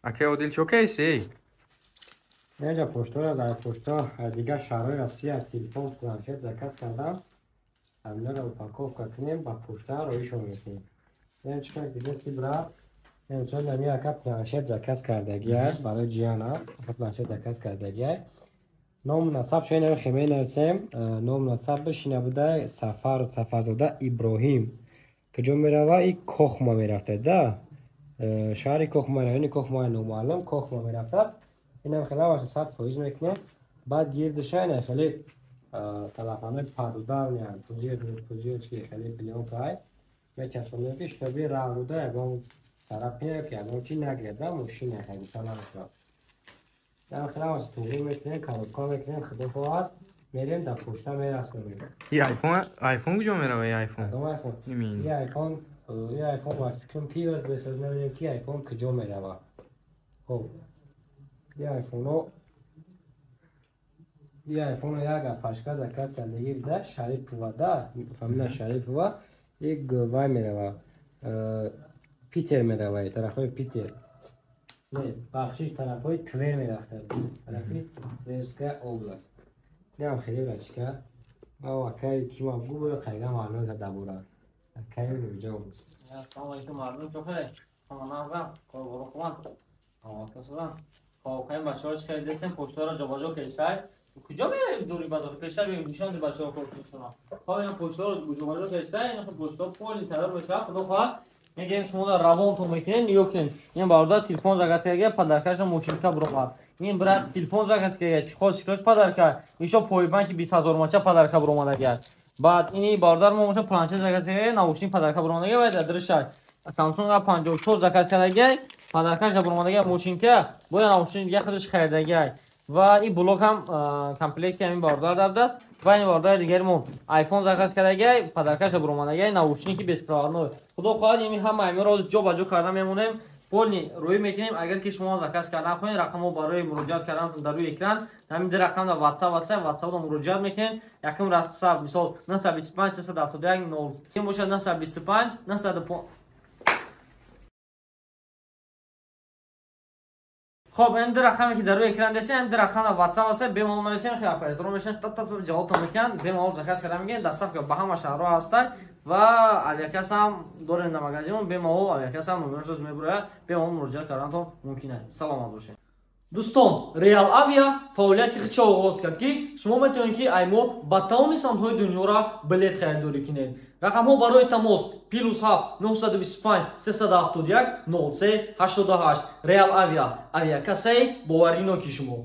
Aké Odil سی؟ اینجا پشتور از پشتور دیگه شهرهای رسیه تلفن پلانشت زکات کردم. همه رو پاکوف کنیم با پشتور رویشون میکنیم. این چیکار دیگه سی برا امسال نمی اکا پلانشت زکات کردگیه برای جیانا پلانشت زکات کردگیه. نام نصب شاید نمی خیمه نویسیم. نام نصب بشینه بوده سفرزاده ابراهیم که جو میروه ای کخما میرفته ده شهری کخما این کخما نومعلم کخما میرفته است. اینم خیلی واسه ساعت فویز میکنه بعد گیردش اینه خیلی تلفن‌های پردار میان پوزیو چی خیلی پلیون پای میچسبونه که شبیه راهروده با طرف میره که اون چی نگرده ماشین خیلی سلام شد. در خیلی واسه توی میکنه کار میکنه خدا خواهد میریم در پشت میرسونیم. یه آیفون کجا میره یه آیفون؟ یه آیفون واسه فکرم کی از بساز نمیدونم کی آیفون کجا میره با. خب یه آیفونو یک پاشکا زکات کردگی بده شریف ودا فهمیدن شریف و یک وای میره پیتر میره وای طرفای پیتر نه بخشش طرفای کویر میرفته طرفی ریسکا اوبلاست نه خیلی بچکا ما وکای کی ما بگو خیلی معلومه تا دبورا کی میجا السلام علیکم مردم چطوره نازم کارو خوبن کسان خواهیم بچه‌ها چه کردید دستم پشتوار را جابجا کردید کجا میره دوری بدار پیشتر ببین نشان بچه‌ها کردن خب این پشتوار رو جابجا کردید این پشتوار پول تدار بشه خدا خواهد میگیم شما در روان تو میکنین نیوکن این باردا تلفن زگاسیگه پدرکاش موشینکا برو این برات تلفن زگاسیگه چی خود شکلش پدرکا ایشو پویبان که 20000 ماچا پدرکا برو اومده بعد اینی باردار ما موشن پلانچه زگاسیگه نوشین پدرکا برو اومده و درش سامسونگ 54 زکات کردگی پدرکاش برو اومده موشینکا باید نوشین دیگه خودش خریدگی و این بلوک هم کامپلیت همین باردار داد است و این باردار دیگرمون آیفون زکات کردگی پدرکاش برو اومده نوشین که 24 خدا خواهد این هم همین روز جو باجو کردم میمونیم پول روی میکنیم اگر که شما زکات کردن خواهید رقمو برای مراجعه کردن در روی اکران همین در رقم در واتساپ رو مراجعه میکنین یکم واتساپ مثال 925 371 03 باشه 925 905 خب این در رقمی که در روی اکران دسته این در رقم در واتساپ است به ما نویسین خیلی اپراتور میشن تا جواب تو میکنن به ما زکات کردن میگن دستف که به همه شهرها هستن و اویاکس هم دور این مغازمون به ما و اویاکس هم نمرش روز میبره به ما مراجعه کردن تو ممکنه سلامت باشین دوستان ریال آویا فعالیت خودش آغاز کرد که شما میتونید که ایمو با تمام سمت‌های دنیا را بلیط خریداری کنید رقم‌ها برای تماس +7 925 371 03 88 ریال آویا اویاکس باوری نوکی شما